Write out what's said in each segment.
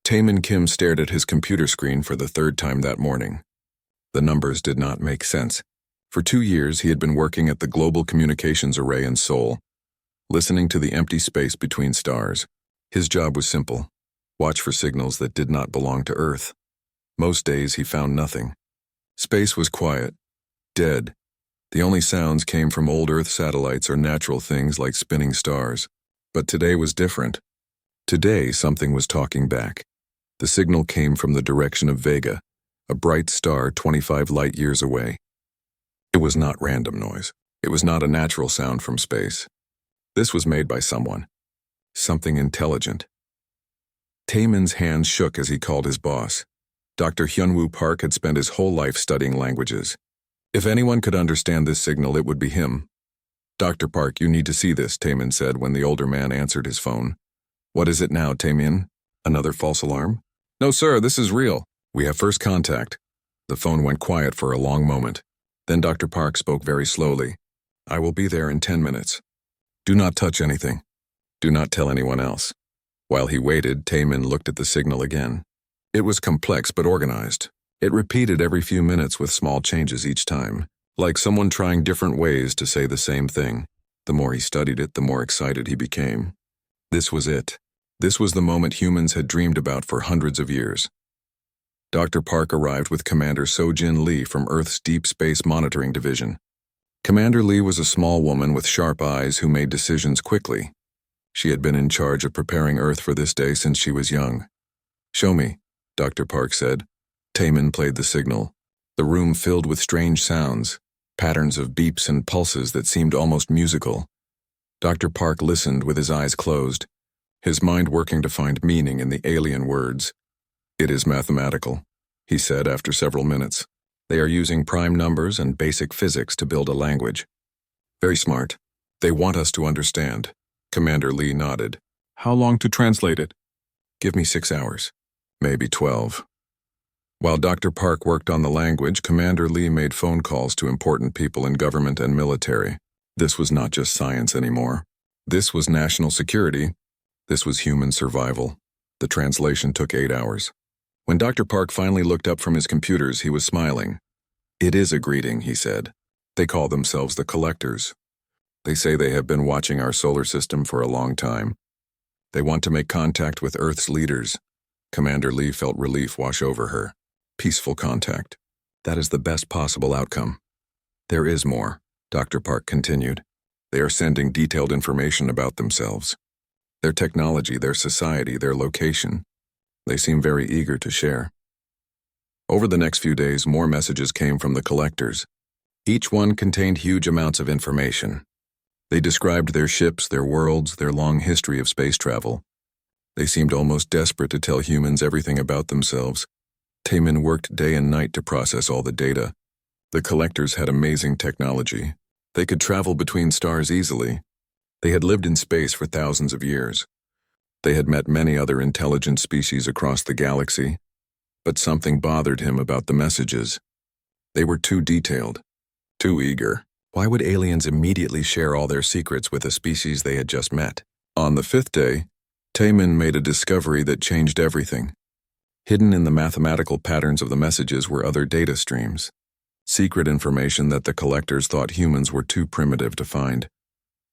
Taemin Kim stared at his computer screen for the third time that morning. The numbers did not make sense. For 2 years, he had been working at the Global Communications Array in Seoul, listening to the empty space between stars. His job was simple: watch for signals that did not belong to Earth. Most days he found nothing. Space was quiet, dead. The only sounds came from old Earth satellites or natural things like spinning stars. But today was different. Today, something was talking back. The signal came from the direction of Vega, a bright star 25 light-years away. It was not random noise. It was not a natural sound from space. This was made by someone. Something intelligent. Taemin's hands shook as he called his boss. Dr. Hyunwoo Park had spent his whole life studying languages. If anyone could understand this signal, it would be him. "Dr. Park, you need to see this," Taemin said when the older man answered his phone. "What is it now, Taemin? Another false alarm?" "No, sir, this is real. We have first contact." The phone went quiet for a long moment. Then Dr. Park spoke very slowly. "I will be there in 10 minutes. Do not touch anything. Do not tell anyone else." While he waited, Taemin looked at the signal again. It was complex but organized. It repeated every few minutes with small changes each time, like someone trying different ways to say the same thing. The more he studied it, the more excited he became. This was it. This was the moment humans had dreamed about for hundreds of years. Dr. Park arrived with Commander Sojin Lee from Earth's Deep Space Monitoring Division. Commander Lee was a small woman with sharp eyes who made decisions quickly. She had been in charge of preparing Earth for this day since she was young. "Show me," Dr. Park said. Taemin played the signal. The room filled with strange sounds, patterns of beeps and pulses that seemed almost musical. Dr. Park listened with his eyes closed, his mind working to find meaning in the alien words. "It is mathematical," he said after several minutes. "They are using prime numbers and basic physics to build a language. Very smart. They want us to understand." Commander Lee nodded. "How long to translate it?" "Give me 6 hours. Maybe 12. While Dr. Park worked on the language, Commander Lee made phone calls to important people in government and military. This was not just science anymore. This was national security. This was human survival. The translation took 8 hours. When Dr. Park finally looked up from his computers, he was smiling. "It is a greeting," he said. "They call themselves the Collectors. They say they have been watching our solar system for a long time. They want to make contact with Earth's leaders." Commander Lee felt relief wash over her. Peaceful contact. That is the best possible outcome. "There is more," Dr. Park continued. "They are sending detailed information about themselves. Their technology, their society, their location. They seem very eager to share." Over the next few days, more messages came from the Collectors. Each one contained huge amounts of information. They described their ships, their worlds, their long history of space travel. They seemed almost desperate to tell humans everything about themselves. Taemin worked day and night to process all the data. The Collectors had amazing technology. They could travel between stars easily. They had lived in space for thousands of years. They had met many other intelligent species across the galaxy. But something bothered him about the messages. They were too detailed, too eager. Why would aliens immediately share all their secrets with a species they had just met? On the 5th day, Taemin made a discovery that changed everything. Hidden in the mathematical patterns of the messages were other data streams. Secret information that the Collectors thought humans were too primitive to find.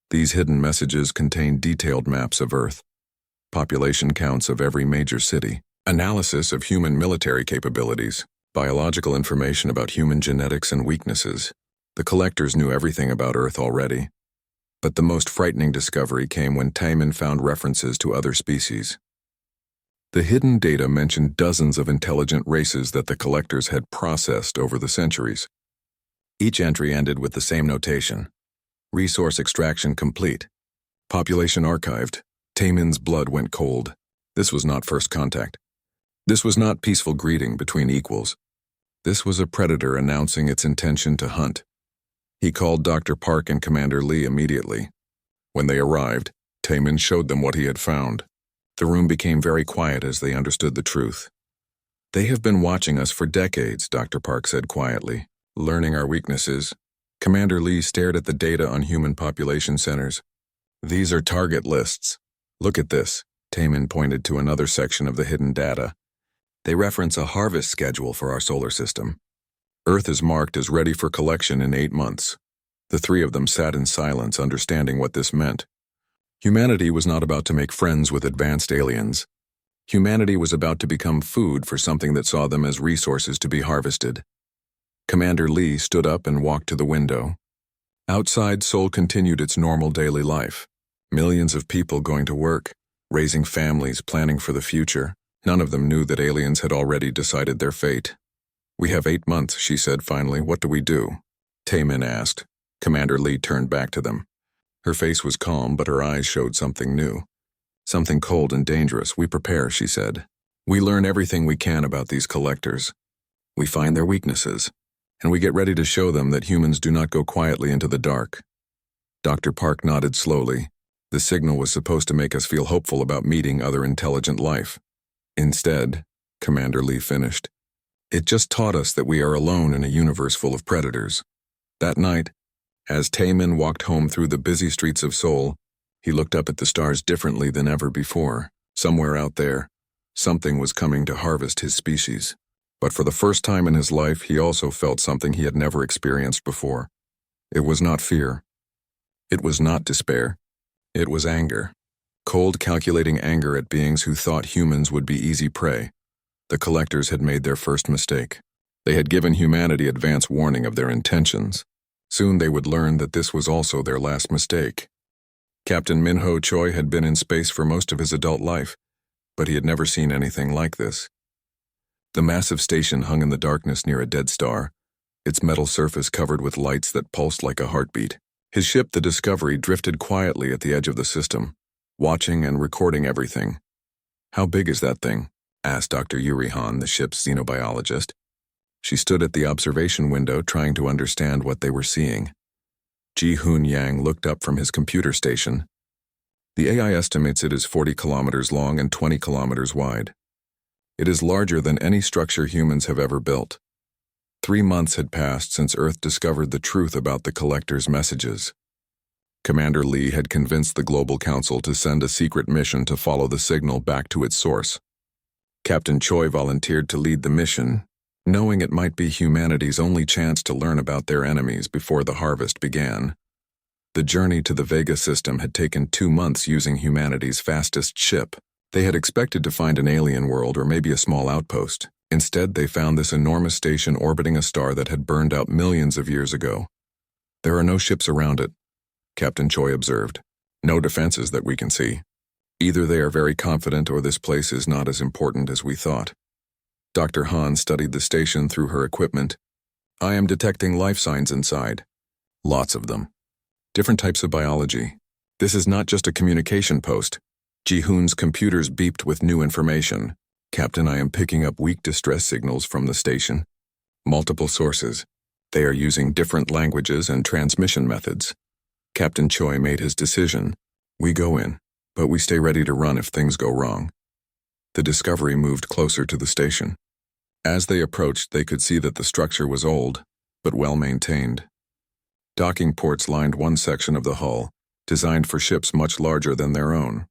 These hidden messages contained detailed maps of Earth, population counts of every major city, analysis of human military capabilities, biological information about human genetics and weaknesses. The Collectors knew everything about Earth already. But the most frightening discovery came when Taemin found references to other species. The hidden data mentioned dozens of intelligent races that the Collectors had processed over the centuries. Each entry ended with the same notation: resource extraction complete. Population archived. Taemin's blood went cold. This was not first contact. This was not peaceful greeting between equals. This was a predator announcing its intention to hunt. He called Dr. Park and Commander Lee immediately. When they arrived, Taemin showed them what he had found. The room became very quiet as they understood the truth. "They have been watching us for decades," Dr. Park said quietly, "learning our weaknesses." Commander Lee stared at the data on human population centers. "These are target lists. Look at this." Taman pointed to another section of the hidden data. They reference a harvest schedule for our solar system. Earth is marked as ready for collection in 8 months. The three of them sat in silence, understanding what this meant. Humanity was not about to make friends with advanced aliens. Humanity was about to become food for something that saw them as resources to be harvested. Commander Lee stood up and walked to the window. Outside, Seoul continued its normal daily life. Millions of people going to work, raising families, planning for the future. None of them knew that aliens had already decided their fate. "We have 8 months," she said finally. "What do we do?" Taman asked. Commander Lee turned back to them. Her face was calm, but her eyes showed something new. "Something cold and dangerous. We prepare," she said. "We learn everything we can about these collectors. We find their weaknesses, and we get ready to show them that humans do not go quietly into the dark." Dr. Park nodded slowly. The signal was supposed to make us feel hopeful about meeting other intelligent life. Instead, Commander Lee finished, it just taught us that we are alone in a universe full of predators. That night, as Taman walked home through the busy streets of Seoul, he looked up at the stars differently than ever before. Somewhere out there, something was coming to harvest his species. But for the first time in his life, he also felt something he had never experienced before. It was not fear. It was not despair. It was anger. Cold, calculating anger at beings who thought humans would be easy prey. The collectors had made their first mistake. They had given humanity advance warning of their intentions. Soon they would learn that this was also their last mistake. Captain Minho Choi had been in space for most of his adult life, but he had never seen anything like this. The massive station hung in the darkness near a dead star, its metal surface covered with lights that pulsed like a heartbeat. His ship, the Discovery, drifted quietly at the edge of the system, watching and recording everything. "How big is that thing?" asked Dr. Yuri Han, the ship's xenobiologist. She stood at the observation window trying to understand what they were seeing. Ji-Hoon Yang looked up from his computer station. "The AI estimates it is 40 kilometers long and 20 kilometers wide. It is larger than any structure humans have ever built." 3 months had passed since Earth discovered the truth about the collector's messages. Commander Lee had convinced the Global Council to send a secret mission to follow the signal back to its source. Captain Choi volunteered to lead the mission, knowing it might be humanity's only chance to learn about their enemies before the harvest began. The journey to the Vega system had taken 2 months using humanity's fastest ship. They had expected to find an alien world or maybe a small outpost. Instead, they found this enormous station orbiting a star that had burned out millions of years ago. "There are no ships around it," Captain Choi observed. "No defenses that we can see. Either they are very confident or this place is not as important as we thought." Dr. Han studied the station through her equipment. "I am detecting life signs inside. Lots of them. Different types of biology. This is not just a communication post." Ji-Hoon's computers beeped with new information. "Captain, I am picking up weak distress signals from the station. Multiple sources. They are using different languages and transmission methods." Captain Choi made his decision. "We go in, but we stay ready to run if things go wrong." The Discovery moved closer to the station. As they approached, they could see that the structure was old, but well maintained. Docking ports lined one section of the hull, designed for ships much larger than their own.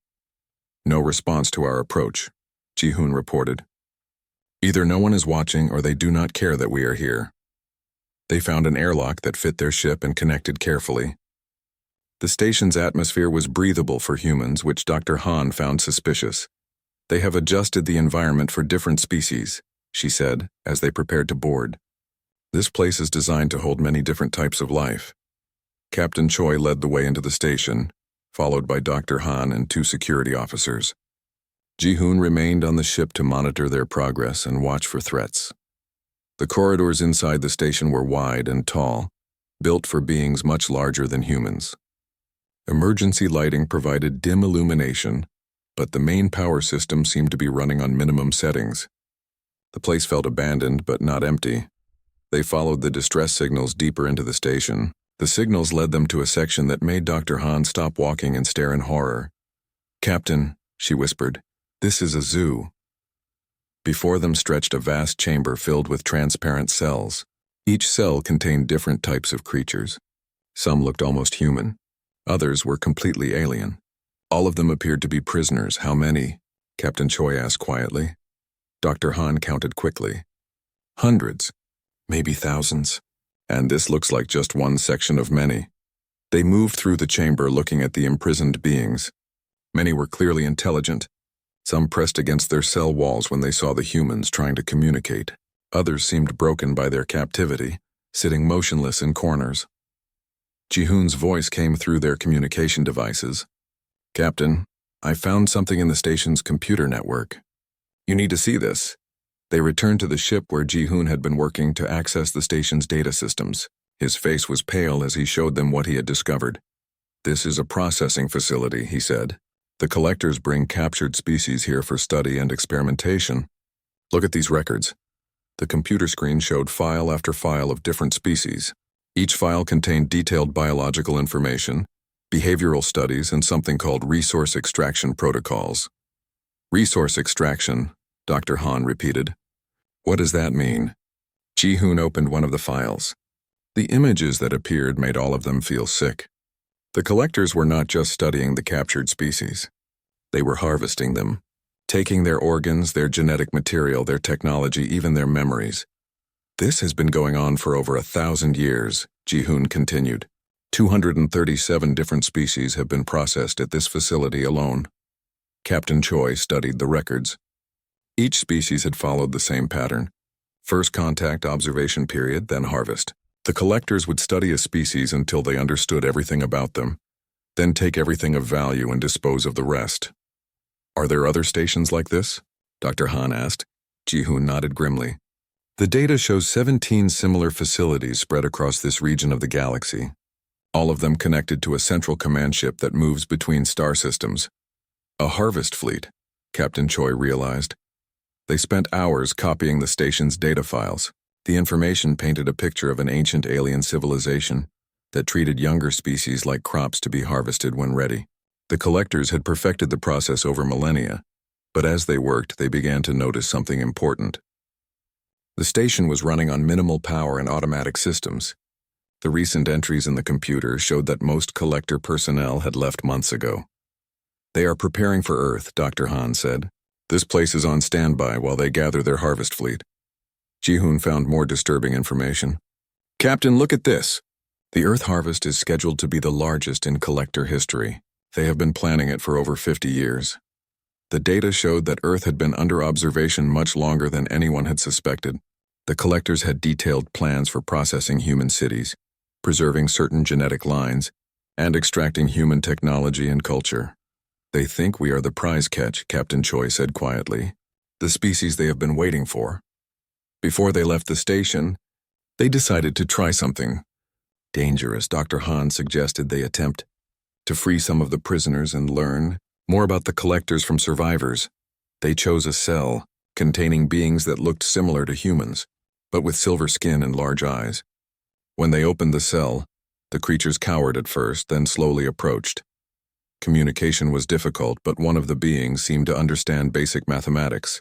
"No response to our approach," Ji-Hoon reported. "Either no one is watching or they do not care that we are here." They found an airlock that fit their ship and connected carefully. The station's atmosphere was breathable for humans, which Dr. Han found suspicious. "They have adjusted the environment for different species," she said, as they prepared to board. "This place is designed to hold many different types of life." Captain Choi led the way into the station, followed by Dr. Han and 2 security officers. Ji-Hoon remained on the ship to monitor their progress and watch for threats. The corridors inside the station were wide and tall, built for beings much larger than humans. Emergency lighting provided dim illumination, but the main power system seemed to be running on minimum settings. The place felt abandoned but not empty. They followed the distress signals deeper into the station. The signals led them to a section that made Dr. Han stop walking and stare in horror. "Captain," she whispered, "this is a zoo." Before them stretched a vast chamber filled with transparent cells. Each cell contained different types of creatures. Some looked almost human. Others were completely alien. All of them appeared to be prisoners. How many? Captain Choi asked quietly. Dr. Han counted quickly. Hundreds, maybe thousands. And this looks like just one section of many. They moved through the chamber looking at the imprisoned beings. Many were clearly intelligent. Some pressed against their cell walls when they saw the humans trying to communicate. Others seemed broken by their captivity, sitting motionless in corners. Ji-hoon's voice came through their communication devices. Captain, I found something in the station's computer network. You need to see this. They returned to the ship where Ji-hoon had been working to access the station's data systems. His face was pale as he showed them what he had discovered. This is a processing facility, he said. The collectors bring captured species here for study and experimentation. Look at these records. The computer screen showed file after file of different species. Each file contained detailed biological information, behavioral studies, and something called resource extraction protocols. Resource extraction, Dr. Han repeated. What does that mean? Ji-hoon opened one of the files. The images that appeared made all of them feel sick. The collectors were not just studying the captured species. They were harvesting them, taking their organs, their genetic material, their technology, even their memories. This has been going on for over 1,000 years, Ji-hoon continued. 237 different species have been processed at this facility alone. Captain Choi studied the records. Each species had followed the same pattern. First contact, observation period, then harvest. The collectors would study a species until they understood everything about them, then take everything of value and dispose of the rest. Are there other stations like this? Dr. Han asked. Ji-hoon nodded grimly. The data shows 17 similar facilities spread across this region of the galaxy, all of them connected to a central command ship that moves between star systems. A harvest fleet, Captain Choi realized. They spent hours copying the station's data files. The information painted a picture of an ancient alien civilization that treated younger species like crops to be harvested when ready. The collectors had perfected the process over millennia, but as they worked, they began to notice something important. The station was running on minimal power and automatic systems. The recent entries in the computer showed that most collector personnel had left months ago. They are preparing for Earth, Dr. Han said. This place is on standby while they gather their harvest fleet. Ji-hoon found more disturbing information. Captain, look at this. The Earth harvest is scheduled to be the largest in collector history. They have been planning it for over 50 years. The data showed that Earth had been under observation much longer than anyone had suspected. The collectors had detailed plans for processing human cities, preserving certain genetic lines, and extracting human technology and culture. They think we are the prize catch, Captain Choi said quietly, the species they have been waiting for. Before they left the station, they decided to try something dangerous. Dr. Han suggested they attempt to free some of the prisoners and learn more about the collectors from survivors. They chose a cell containing beings that looked similar to humans, but with silver skin and large eyes. When they opened the cell, the creatures cowered at first, then slowly approached. Communication was difficult, but one of the beings seemed to understand basic mathematics.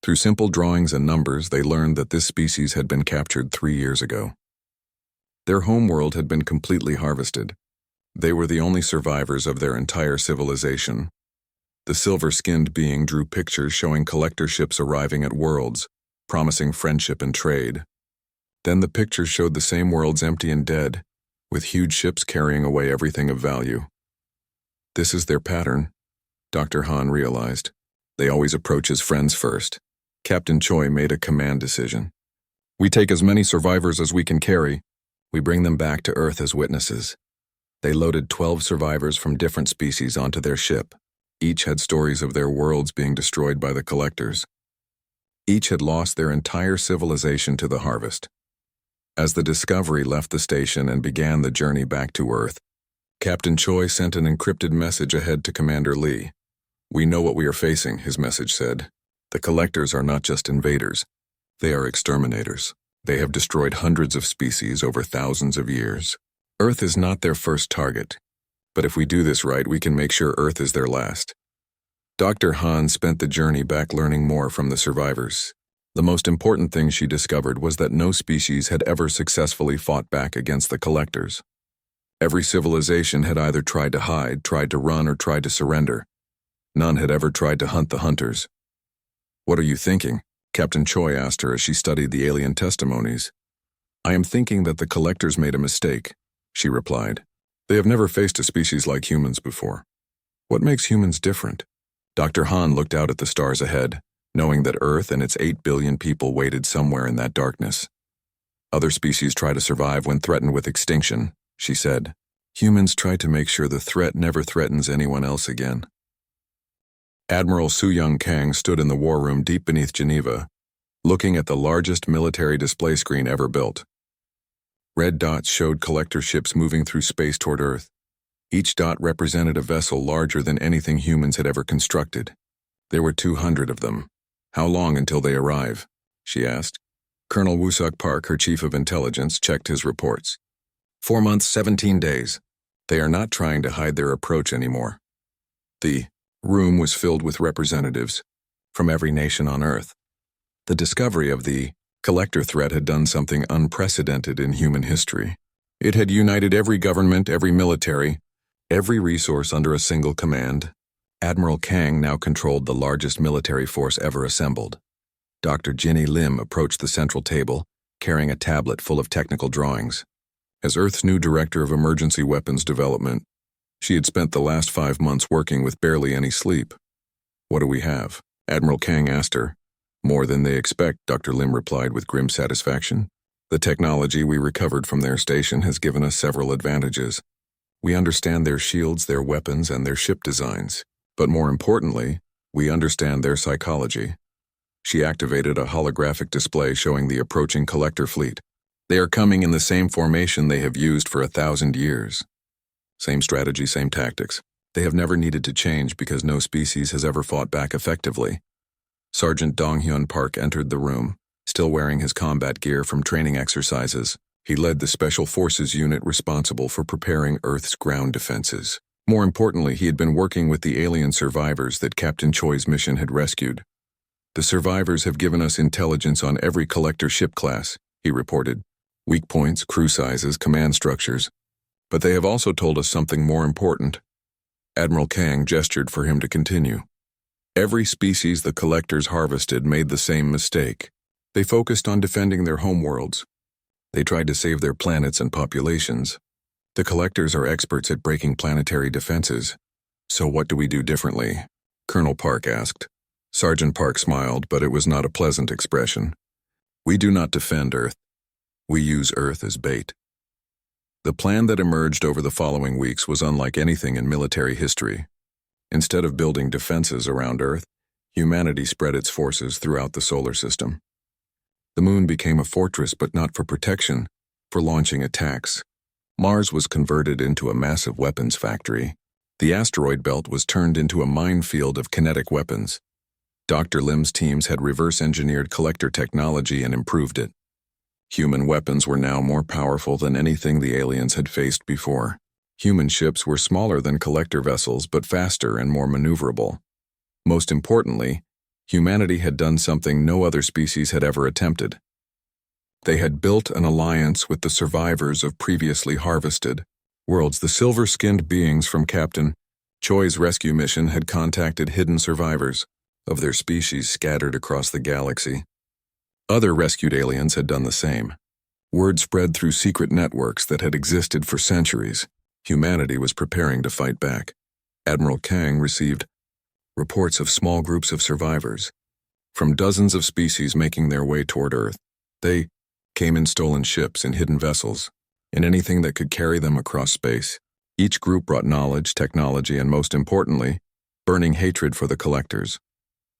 Through simple drawings and numbers, they learned that this species had been captured 3 years ago. Their homeworld had been completely harvested. They were the only survivors of their entire civilization. The silver-skinned being drew pictures showing collector ships arriving at worlds, promising friendship and trade. Then the pictures showed the same worlds empty and dead, with huge ships carrying away everything of value. This is their pattern, Dr. Han realized. They always approach as friends first. Captain Choi made a command decision. We take as many survivors as we can carry. We bring them back to Earth as witnesses. They loaded 12 survivors from different species onto their ship. Each had stories of their worlds being destroyed by the collectors. Each had lost their entire civilization to the harvest. As the Discovery left the station and began the journey back to Earth, Captain Choi sent an encrypted message ahead to Commander Lee. We know what we are facing, his message said. The collectors are not just invaders. They are exterminators. They have destroyed hundreds of species over thousands of years. Earth is not their first target, but if we do this right, we can make sure Earth is their last. Dr. Han spent the journey back learning more from the survivors. The most important thing she discovered was that no species had ever successfully fought back against the collectors. Every civilization had either tried to hide, tried to run, or tried to surrender. None had ever tried to hunt the hunters. "What are you thinking?" Captain Choi asked her as she studied the alien testimonies. "I am thinking that the collectors made a mistake," she replied. "They have never faced a species like humans before. What makes humans different?" Dr. Han looked out at the stars ahead, knowing that Earth and its 8 billion people waited somewhere in that darkness. "Other species try to survive when threatened with extinction," she said. "Humans try to make sure the threat never threatens anyone else again." Admiral Su-Young Kang stood in the war room deep beneath Geneva, looking at the largest military display screen ever built. Red dots showed collector ships moving through space toward Earth. Each dot represented a vessel larger than anything humans had ever constructed. There were 200 of them. "How long until they arrive?" she asked. Colonel Woo-Suk Park, her chief of intelligence, checked his reports. 4 months, 17 days. They are not trying to hide their approach anymore. The room was filled with representatives from every nation on Earth. The discovery of the collector threat had done something unprecedented in human history. It had united every government, every military, every resource under a single command. Admiral Kang now controlled the largest military force ever assembled. Dr. Ginny Lim approached the central table, carrying a tablet full of technical drawings. As Earth's new director of emergency weapons development, she had spent the last 5 months working with barely any sleep. "What do we have?" Admiral Kang asked her. "More than they expect," Dr. Lim replied with grim satisfaction. "The technology we recovered from their station has given us several advantages. We understand their shields, their weapons, and their ship designs. But more importantly, we understand their psychology." She activated a holographic display showing the approaching collector fleet. "They are coming in the same formation they have used for 1,000 years. Same strategy, same tactics. They have never needed to change because no species has ever fought back effectively." Sergeant Dong-hyun Park entered the room, still wearing his combat gear from training exercises. He led the Special Forces unit responsible for preparing Earth's ground defenses. More importantly, he had been working with the alien survivors that Captain Choi's mission had rescued. "The survivors have given us intelligence on every collector ship class," he reported. "Weak points, crew sizes, command structures. But they have also told us something more important." Admiral Kang gestured for him to continue. "Every species the collectors harvested made the same mistake. They focused on defending their homeworlds. They tried to save their planets and populations. The collectors are experts at breaking planetary defenses. So what do we do differently?" Colonel Park asked. Sergeant Park smiled, but it was not a pleasant expression. "We do not defend Earth. We use Earth as bait." The plan that emerged over the following weeks was unlike anything in military history. Instead of building defenses around Earth, humanity spread its forces throughout the solar system. The moon became a fortress, but not for protection, for launching attacks. Mars was converted into a massive weapons factory. The asteroid belt was turned into a minefield of kinetic weapons. Dr. Lim's teams had reverse-engineered collector technology and improved it. Human weapons were now more powerful than anything the aliens had faced before. Human ships were smaller than collector vessels, but faster and more maneuverable. Most importantly, humanity had done something no other species had ever attempted. They had built an alliance with the survivors of previously harvested worlds. The silver-skinned beings from Captain Choi's rescue mission had contacted hidden survivors of their species scattered across the galaxy. Other rescued aliens had done the same. Word spread through secret networks that had existed for centuries. Humanity was preparing to fight back. Admiral Kang received reports of small groups of survivors from dozens of species making their way toward Earth. They came in stolen ships and hidden vessels, in anything that could carry them across space. Each group brought knowledge, technology, and most importantly, burning hatred for the collectors.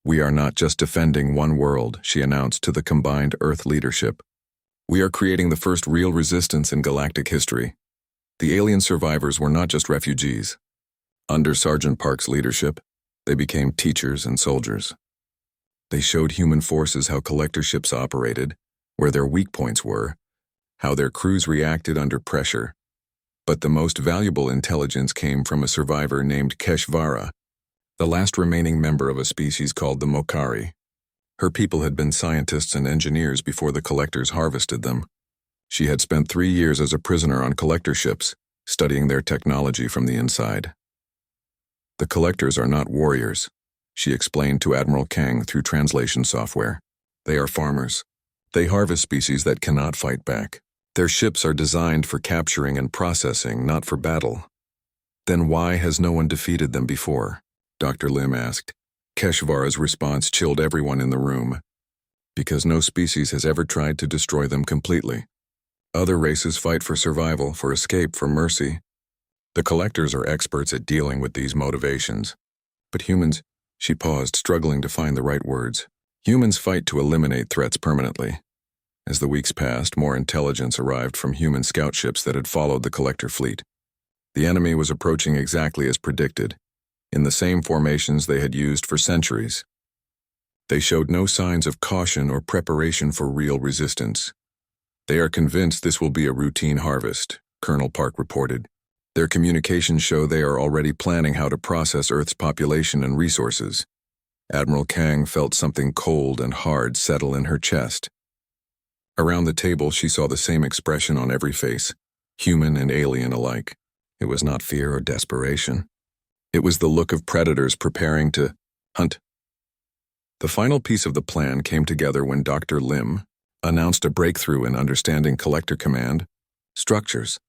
"We are not just defending one world," she announced to the combined Earth leadership. "We are creating the first real resistance in galactic history." The alien survivors were not just refugees. Under Sergeant Park's leadership, they became teachers and soldiers. They showed human forces how collector ships operated, where their weak points were, how their crews reacted under pressure. But the most valuable intelligence came from a survivor named Keshvara, the last remaining member of a species called the Mokari. Her people had been scientists and engineers before the collectors harvested them. She had spent 3 years as a prisoner on collector ships, studying their technology from the inside. The collectors are not warriors, she explained to Admiral Kang through translation software. They are farmers. They harvest species that cannot fight back. Their ships are designed for capturing and processing, not for battle. Then why has no one defeated them before? Dr. Lim asked. Keshvara's response chilled everyone in the room. Because no species has ever tried to destroy them completely. Other races fight for survival, for escape, for mercy. The collectors are experts at dealing with these motivations. But humans, she paused, struggling to find the right words. Humans fight to eliminate threats permanently. As the weeks passed, more intelligence arrived from human scout ships that had followed the collector fleet. The enemy was approaching exactly as predicted, in the same formations they had used for centuries. They showed no signs of caution or preparation for real resistance. They are convinced this will be a routine harvest, Colonel Park reported. Their communications show they are already planning how to process Earth's population and resources. Admiral Kang felt something cold and hard settle in her chest. Around the table, she saw the same expression on every face, human and alien alike. It was not fear or desperation. It was the look of predators preparing to hunt. The final piece of the plan came together when Dr. Lim announced a breakthrough in understanding collector command structures.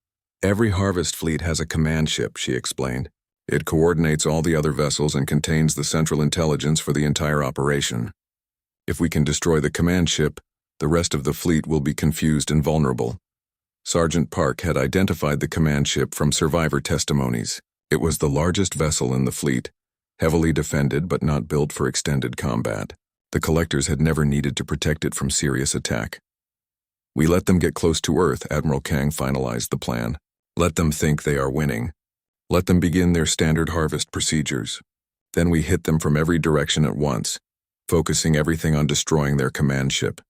Every harvest fleet has a command ship, she explained. It coordinates all the other vessels and contains the central intelligence for the entire operation. If we can destroy the command ship, the rest of the fleet will be confused and vulnerable. Sergeant Park had identified the command ship from survivor testimonies. It was the largest vessel in the fleet, heavily defended but not built for extended combat. The collectors had never needed to protect it from serious attack. We let them get close to Earth, Admiral Kang finalized the plan. Let them think they are winning. Let them begin their standard harvest procedures. Then we hit them from every direction at once, focusing everything on destroying their command ship.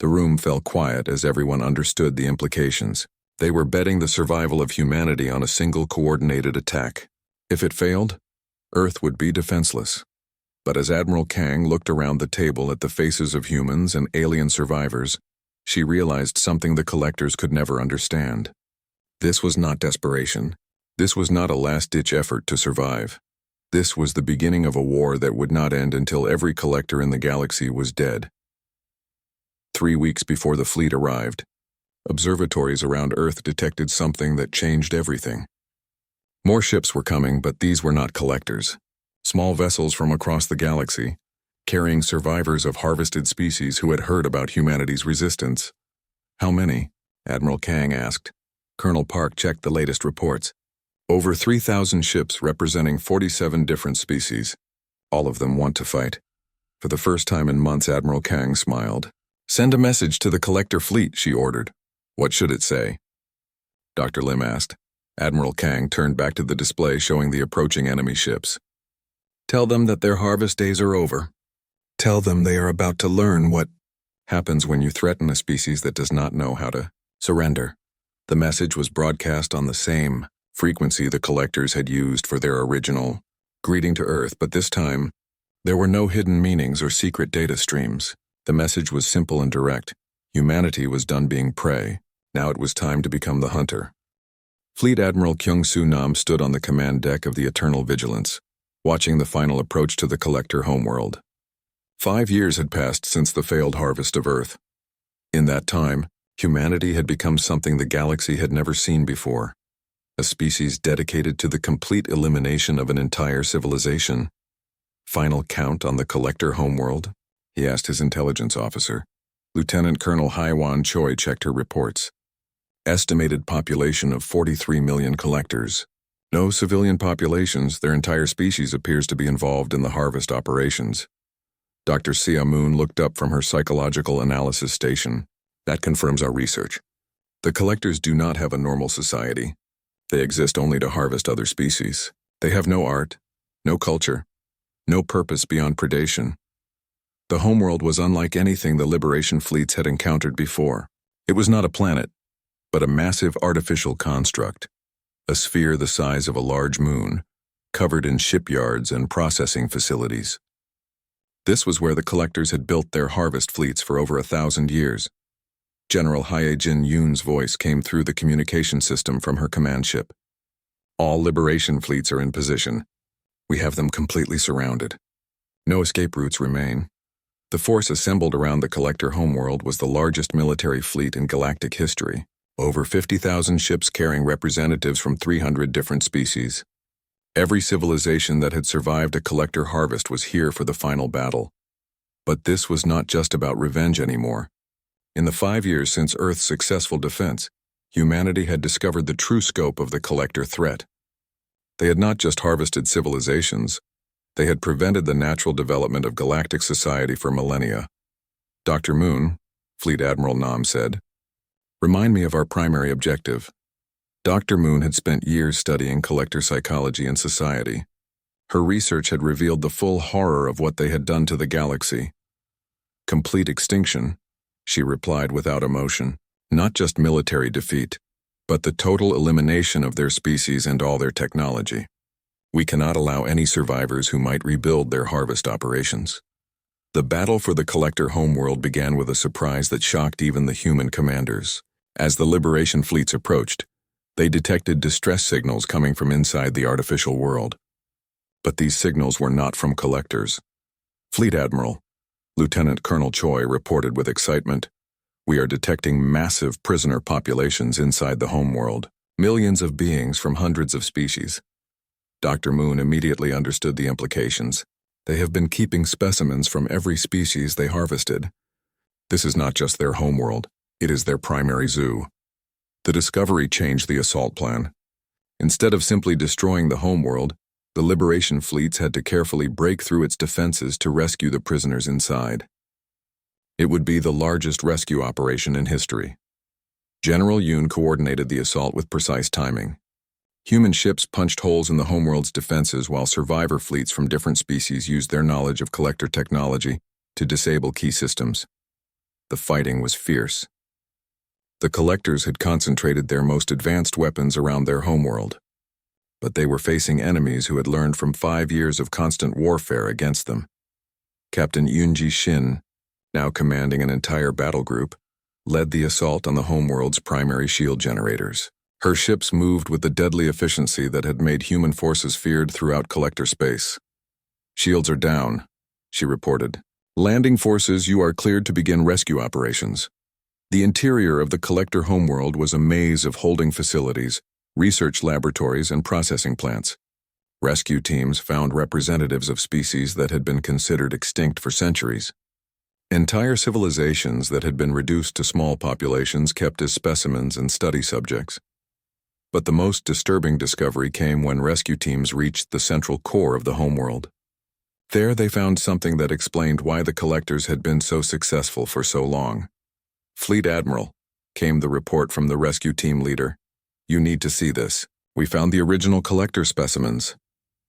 The room fell quiet as everyone understood the implications. They were betting the survival of humanity on a single coordinated attack. If it failed, Earth would be defenseless. But as Admiral Kang looked around the table at the faces of humans and alien survivors, she realized something the collectors could never understand. This was not desperation. This was not a last-ditch effort to survive. This was the beginning of a war that would not end until every collector in the galaxy was dead. 3 weeks before the fleet arrived, observatories around Earth detected something that changed everything. More ships were coming, but these were not collectors. Small vessels from across the galaxy, carrying survivors of harvested species who had heard about humanity's resistance. How many? Admiral Kang asked. Colonel Park checked the latest reports. Over 3,000 ships representing 47 different species. All of them want to fight. For the first time in months, Admiral Kang smiled. Send a message to the collector fleet, she ordered. What should it say? Dr. Lim asked. Admiral Kang turned back to the display showing the approaching enemy ships. Tell them that their harvest days are over. Tell them they are about to learn what happens when you threaten a species that does not know how to surrender. The message was broadcast on the same frequency the collectors had used for their original greeting to Earth, but this time, there were no hidden meanings or secret data streams. The message was simple and direct. Humanity was done being prey. Now it was time to become the hunter. Fleet Admiral Kyung-Soo Nam stood on the command deck of the Eternal Vigilance, watching the final approach to the collector homeworld. 5 years had passed since the failed harvest of Earth. In that time, humanity had become something the galaxy had never seen before. A species dedicated to the complete elimination of an entire civilization. Final count on the collector homeworld? He asked his intelligence officer. Lieutenant Colonel Haiwan Choi checked her reports. Estimated population of 43 million collectors. No civilian populations, their entire species appears to be involved in the harvest operations. Dr. Sia Moon looked up from her psychological analysis station. That confirms our research. The collectors do not have a normal society. They exist only to harvest other species. They have no art, no culture, no purpose beyond predation. The homeworld was unlike anything the liberation fleets had encountered before. It was not a planet, but a massive artificial construct, a sphere the size of a large moon, covered in shipyards and processing facilities. This was where the collectors had built their harvest fleets for over 1,000 years. General Hyejin Yoon's voice came through the communication system from her command ship. All liberation fleets are in position. We have them completely surrounded. No escape routes remain. The force assembled around the collector homeworld was the largest military fleet in galactic history. Over 50,000 ships carrying representatives from 300 different species. Every civilization that had survived a collector harvest was here for the final battle. But this was not just about revenge anymore. In the 5 years since Earth's successful defense, humanity had discovered the true scope of the collector threat. They had not just harvested civilizations, they had prevented the natural development of galactic society for millennia. Dr. Moon, Fleet Admiral Nam said, "Remind me of our primary objective." Dr. Moon had spent years studying collector psychology and society. Her research had revealed the full horror of what they had done to the galaxy. "Complete extinction," she replied without emotion. "Not just military defeat, but the total elimination of their species and all their technology. We cannot allow any survivors who might rebuild their harvest operations." The battle for the collector homeworld began with a surprise that shocked even the human commanders. As the liberation fleets approached, they detected distress signals coming from inside the artificial world. But these signals were not from collectors. Fleet Admiral, Lieutenant Colonel Choi reported with excitement, "We are detecting massive prisoner populations inside the homeworld, millions of beings from hundreds of species." Dr. Moon immediately understood the implications. They have been keeping specimens from every species they harvested. This is not just their homeworld, it is their primary zoo. The discovery changed the assault plan. Instead of simply destroying the homeworld, the liberation fleets had to carefully break through its defenses to rescue the prisoners inside. It would be the largest rescue operation in history. General Yoon coordinated the assault with precise timing. Human ships punched holes in the homeworld's defenses while survivor fleets from different species used their knowledge of collector technology to disable key systems. The fighting was fierce. The collectors had concentrated their most advanced weapons around their homeworld. But they were facing enemies who had learned from 5 years of constant warfare against them. Captain Yoonji Shin, now commanding an entire battle group, led the assault on the homeworld's primary shield generators. Her ships moved with the deadly efficiency that had made human forces feared throughout collector space. "Shields are down," she reported. "Landing forces, you are cleared to begin rescue operations." The interior of the collector homeworld was a maze of holding facilities, research laboratories, and processing plants. Rescue teams found representatives of species that had been considered extinct for centuries. Entire civilizations that had been reduced to small populations kept as specimens and study subjects. But the most disturbing discovery came when rescue teams reached the central core of the homeworld. There they found something that explained why the collectors had been so successful for so long. "Fleet Admiral," came the report from the rescue team leader. "You need to see this. We found the original collector specimens."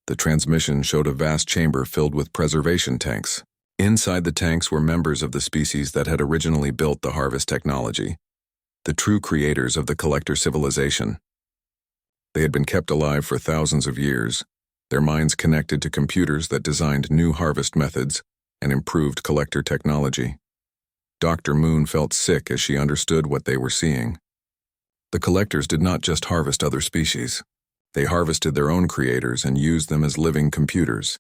The transmission showed a vast chamber filled with preservation tanks. Inside the tanks were members of the species that had originally built the harvest technology, the true creators of the collector civilization. They had been kept alive for thousands of years, their minds connected to computers that designed new harvest methods and improved collector technology. Dr. Moon felt sick as she understood what they were seeing. The collectors did not just harvest other species. They harvested their own creators and used them as living computers.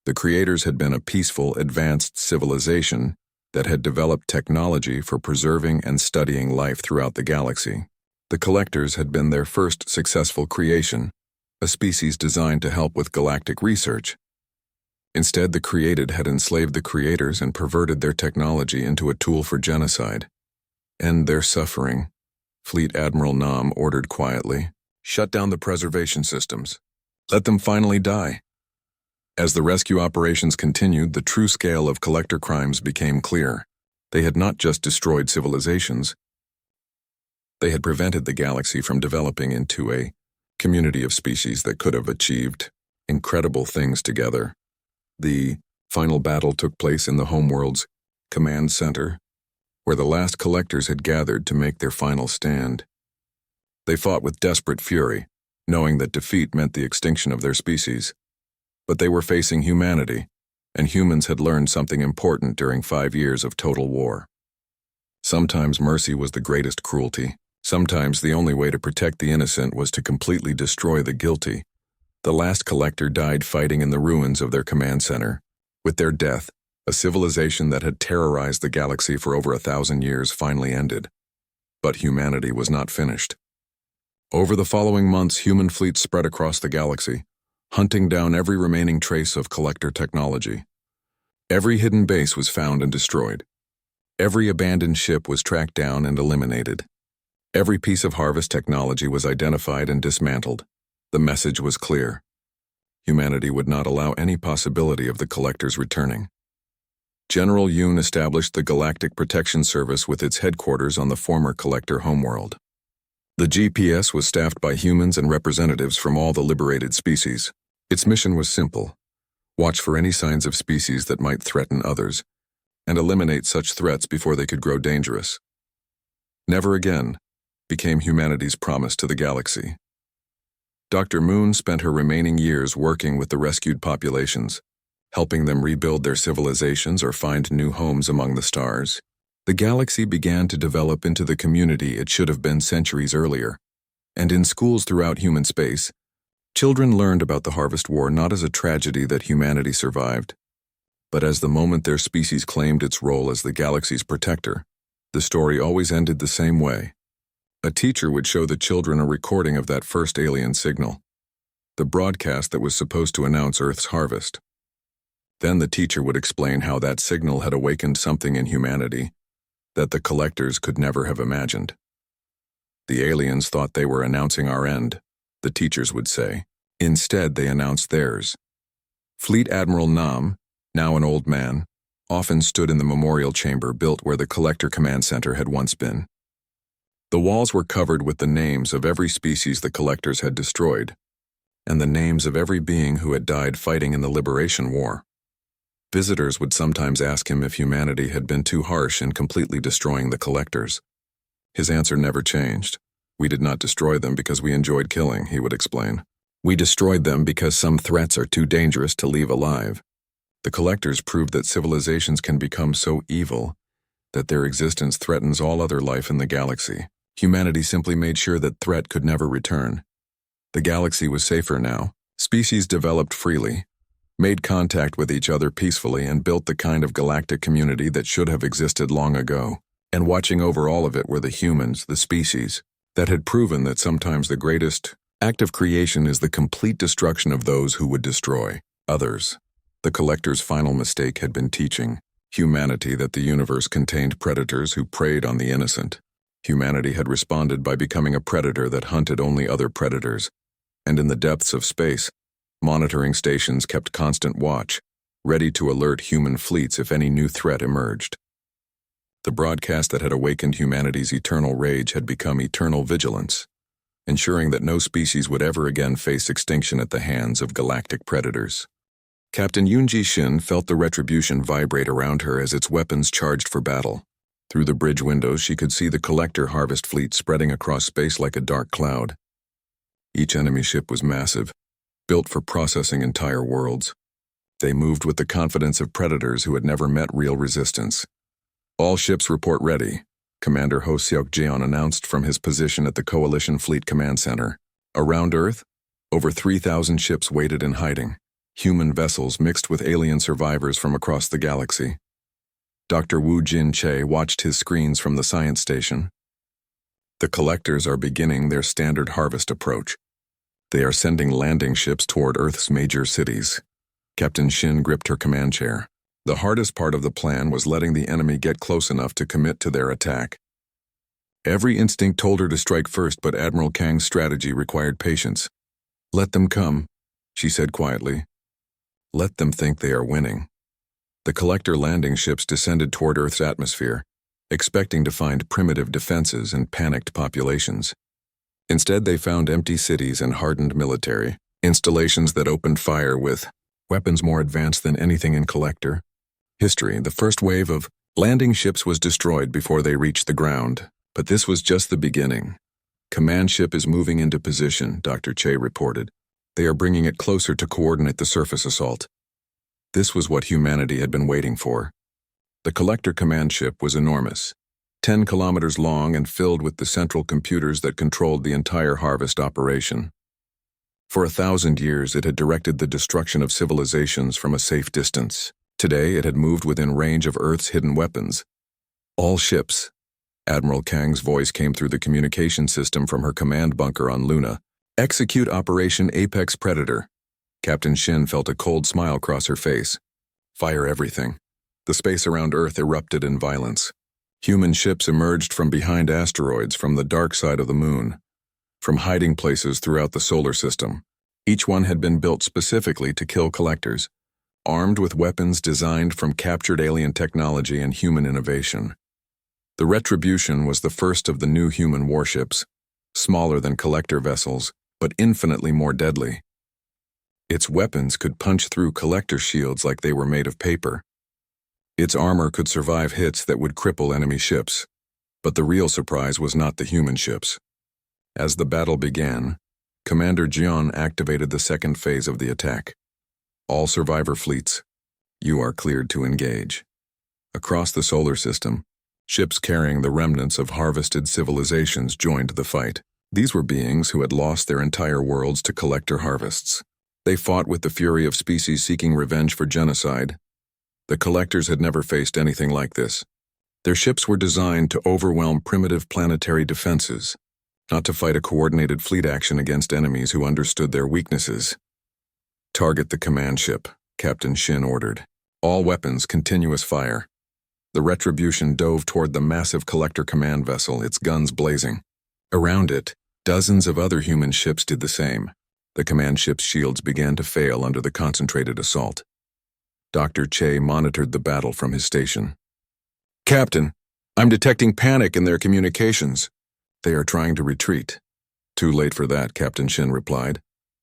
The creators had been a peaceful, advanced civilization that had developed technology for preserving and studying life throughout the galaxy. The collectors had been their first successful creation, a species designed to help with galactic research. Instead, the created had enslaved the creators and perverted their technology into a tool for genocide. "End their suffering," Fleet Admiral Nam ordered quietly. "Shut down the preservation systems. Let them finally die." As the rescue operations continued, the true scale of collector crimes became clear. They had not just destroyed civilizations. They had prevented the galaxy from developing into a community of species that could have achieved incredible things together. The final battle took place in the homeworld's command center, where the last collectors had gathered to make their final stand. They fought with desperate fury, knowing that defeat meant the extinction of their species. But they were facing humanity, and humans had learned something important during 5 years of total war. Sometimes mercy was the greatest cruelty. Sometimes the only way to protect the innocent was to completely destroy the guilty. The last collector died fighting in the ruins of their command center. With their death, a civilization that had terrorized the galaxy for over 1,000 years finally ended. But humanity was not finished. Over the following months, human fleets spread across the galaxy, hunting down every remaining trace of collector technology. Every hidden base was found and destroyed. Every abandoned ship was tracked down and eliminated. Every piece of harvest technology was identified and dismantled. The message was clear. Humanity would not allow any possibility of the collectors returning. General Yoon established the Galactic Protection Service with its headquarters on the former collector homeworld. The GPS was staffed by humans and representatives from all the liberated species. Its mission was simple: watch for any signs of species that might threaten others, and eliminate such threats before they could grow dangerous. Never again became humanity's promise to the galaxy. Dr. Moon spent her remaining years working with the rescued populations, helping them rebuild their civilizations or find new homes among the stars. The galaxy began to develop into the community it should have been centuries earlier, and in schools throughout human space, children learned about the Harvest War not as a tragedy that humanity survived, but as the moment their species claimed its role as the galaxy's protector. The story always ended the same way. A teacher would show the children a recording of that first alien signal, the broadcast that was supposed to announce Earth's harvest. Then the teacher would explain how that signal had awakened something in humanity that the collectors could never have imagined. The aliens thought they were announcing our end, the teachers would say. Instead, they announced theirs. Fleet Admiral Nam, now an old man, often stood in the memorial chamber built where the Collector Command Center had once been. The walls were covered with the names of every species the collectors had destroyed, and the names of every being who had died fighting in the Liberation War. Visitors would sometimes ask him if humanity had been too harsh in completely destroying the collectors. His answer never changed. We did not destroy them because we enjoyed killing, he would explain. We destroyed them because some threats are too dangerous to leave alive. The collectors proved that civilizations can become so evil that their existence threatens all other life in the galaxy. Humanity simply made sure that threat could never return. The galaxy was safer now. Species developed freely, made contact with each other peacefully, and built the kind of galactic community that should have existed long ago. And watching over all of it were the humans, the species, that had proven that sometimes the greatest act of creation is the complete destruction of those who would destroy others. The collector's final mistake had been teaching humanity that the universe contained predators who preyed on the innocent. Humanity had responded by becoming a predator that hunted only other predators, and in the depths of space, monitoring stations kept constant watch, ready to alert human fleets if any new threat emerged. The broadcast that had awakened humanity's eternal rage had become eternal vigilance, ensuring that no species would ever again face extinction at the hands of galactic predators. Captain Yoonji Shin felt the retribution vibrate around her as its weapons charged for battle. Through the bridge windows, she could see the collector harvest fleet spreading across space like a dark cloud. Each enemy ship was massive, built for processing entire worlds. They moved with the confidence of predators who had never met real resistance. All ships report ready, Commander Ho Seok-jeon announced from his position at the Coalition Fleet Command Center. Around Earth, over 3,000 ships waited in hiding, human vessels mixed with alien survivors from across the galaxy. Dr. Woo Jin-chae watched his screens from the science station. The collectors are beginning their standard harvest approach. They are sending landing ships toward Earth's major cities. Captain Shin gripped her command chair. The hardest part of the plan was letting the enemy get close enough to commit to their attack. Every instinct told her to strike first, but Admiral Kang's strategy required patience. Let them come, she said quietly. Let them think they are winning. The collector landing ships descended toward Earth's atmosphere, expecting to find primitive defenses and panicked populations. Instead, they found empty cities and hardened military installations that opened fire with weapons more advanced than anything in collector history. The first wave of landing ships was destroyed before they reached the ground, but this was just the beginning. Command ship is moving into position, Dr. Che reported. They are bringing it closer to coordinate the surface assault. This was what humanity had been waiting for. The collector command ship was enormous, 10 kilometers long and filled with the central computers that controlled the entire harvest operation. For 1,000 years, it had directed the destruction of civilizations from a safe distance. Today, it had moved within range of Earth's hidden weapons. All ships. Admiral Kang's voice came through the communication system from her command bunker on Luna. Execute Operation Apex Predator. Captain Shin felt a cold smile cross her face. Fire everything. The space around Earth erupted in violence. Human ships emerged from behind asteroids from the dark side of the moon, from hiding places throughout the solar system. Each one had been built specifically to kill collectors, armed with weapons designed from captured alien technology and human innovation. The Retribution was the first of the new human warships, smaller than collector vessels, but infinitely more deadly. Its weapons could punch through collector shields like they were made of paper. Its armor could survive hits that would cripple enemy ships. But the real surprise was not the human ships. As the battle began, Commander Jian activated the second phase of the attack. All survivor fleets, you are cleared to engage. Across the solar system, ships carrying the remnants of harvested civilizations joined the fight. These were beings who had lost their entire worlds to collector harvests. They fought with the fury of species seeking revenge for genocide. The collectors had never faced anything like this. Their ships were designed to overwhelm primitive planetary defenses, not to fight a coordinated fleet action against enemies who understood their weaknesses. Target the command ship, Captain Shin ordered. All weapons, continuous fire. The Retribution dove toward the massive collector command vessel, its guns blazing. Around it, dozens of other human ships did the same. The command ship's shields began to fail under the concentrated assault. Dr. Che monitored the battle from his station. Captain, I'm detecting panic in their communications. They are trying to retreat. Too late for that, Captain Shin replied.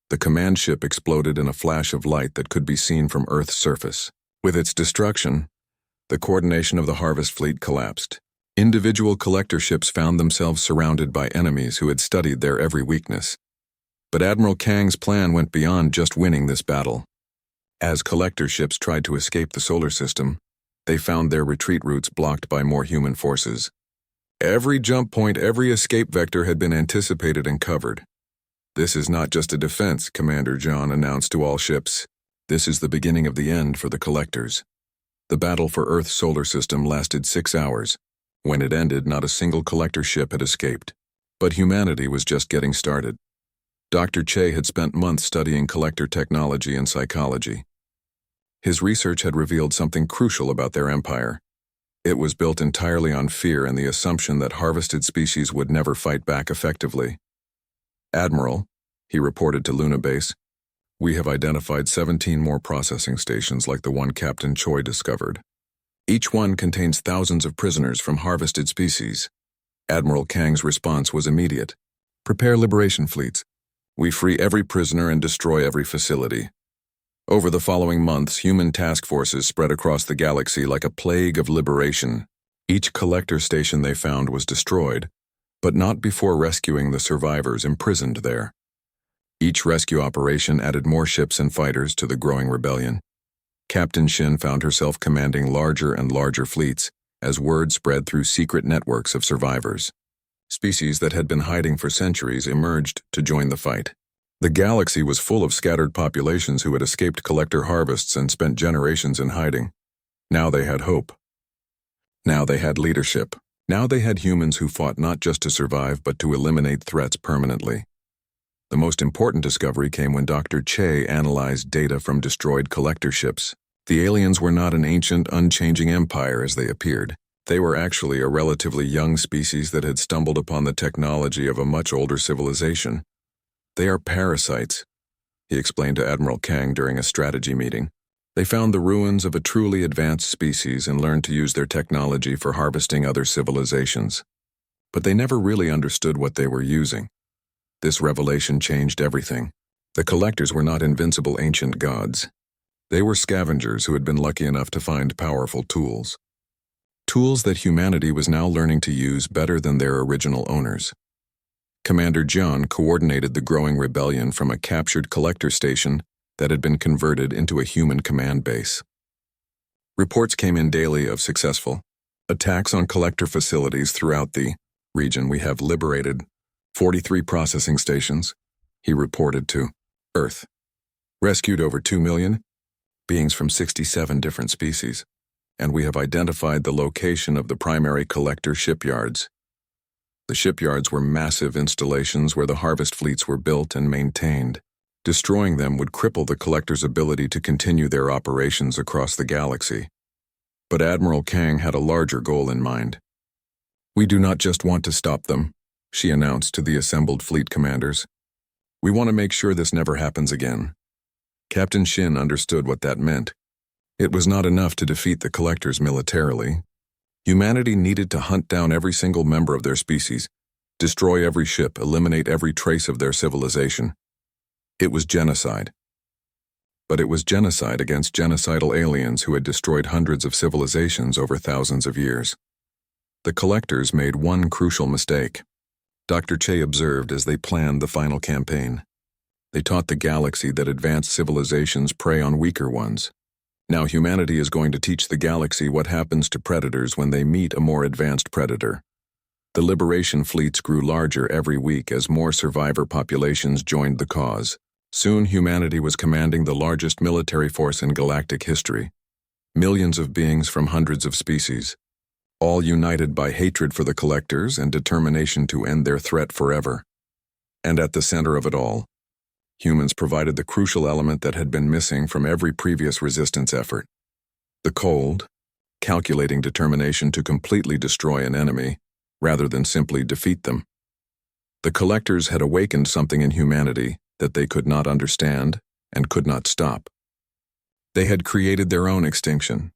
The command ship exploded in a flash of light that could be seen from Earth's surface. With its destruction, the coordination of the harvest fleet collapsed. Individual collector ships found themselves surrounded by enemies who had studied their every weakness. But Admiral Kang's plan went beyond just winning this battle. As collector ships tried to escape the solar system, they found their retreat routes blocked by more human forces. Every jump point, every escape vector had been anticipated and covered. This is not just a defense, Commander John announced to all ships. This is the beginning of the end for the collectors. The battle for Earth's solar system lasted 6 hours. When it ended, not a single collector ship had escaped. But humanity was just getting started. Dr. Che had spent months studying collector technology and psychology. His research had revealed something crucial about their empire. It was built entirely on fear and the assumption that harvested species would never fight back effectively. Admiral, he reported to Luna Base, we have identified 17 more processing stations like the one Captain Choi discovered. Each one contains thousands of prisoners from harvested species. Admiral Kang's response was immediate. Prepare liberation fleets. We free every prisoner and destroy every facility. Over the following months, human task forces spread across the galaxy like a plague of liberation. Each collector station they found was destroyed, but not before rescuing the survivors imprisoned there. Each rescue operation added more ships and fighters to the growing rebellion. Captain Shin found herself commanding larger and larger fleets as word spread through secret networks of survivors. Species that had been hiding for centuries emerged to join the fight. The galaxy was full of scattered populations who had escaped collector harvests and spent generations in hiding. Now they had hope. Now they had leadership. Now they had humans who fought not just to survive but to eliminate threats permanently. The most important discovery came when Dr. Che analyzed data from destroyed collector ships. The aliens were not an ancient, unchanging empire as they appeared. They were actually a relatively young species that had stumbled upon the technology of a much older civilization. They are parasites, he explained to Admiral Kang during a strategy meeting. They found the ruins of a truly advanced species and learned to use their technology for harvesting other civilizations. But they never really understood what they were using. This revelation changed everything. The collectors were not invincible ancient gods. They were scavengers who had been lucky enough to find powerful tools. Tools that humanity was now learning to use better than their original owners. Commander Jian coordinated the growing rebellion from a captured collector station that had been converted into a human command base. Reports came in daily of successful attacks on collector facilities throughout the region. We have liberated 43 processing stations, he reported to Earth. Rescued over 2 million beings from 67 different species, and we have identified the location of the primary collector shipyards. The shipyards were massive installations where the harvest fleets were built and maintained. Destroying them would cripple the collector's ability to continue their operations across the galaxy. But Admiral Kang had a larger goal in mind. "We do not just want to stop them," she announced to the assembled fleet commanders. "We want to make sure this never happens again." Captain Shin understood what that meant. It was not enough to defeat the collectors militarily. Humanity needed to hunt down every single member of their species, destroy every ship, eliminate every trace of their civilization. It was genocide. But it was genocide against genocidal aliens who had destroyed hundreds of civilizations over thousands of years. The collectors made one crucial mistake. Dr. Che observed as they planned the final campaign. They taught the galaxy that advanced civilizations prey on weaker ones. Now humanity is going to teach the galaxy what happens to predators when they meet a more advanced predator. The liberation fleets grew larger every week as more survivor populations joined the cause. Soon humanity was commanding the largest military force in galactic history. Millions of beings from hundreds of species, all united by hatred for the collectors and determination to end their threat forever. And at the center of it all, humans provided the crucial element that had been missing from every previous resistance effort: the cold, calculating determination to completely destroy an enemy, rather than simply defeat them. The collectors had awakened something in humanity that they could not understand and could not stop. They had created their own extinction,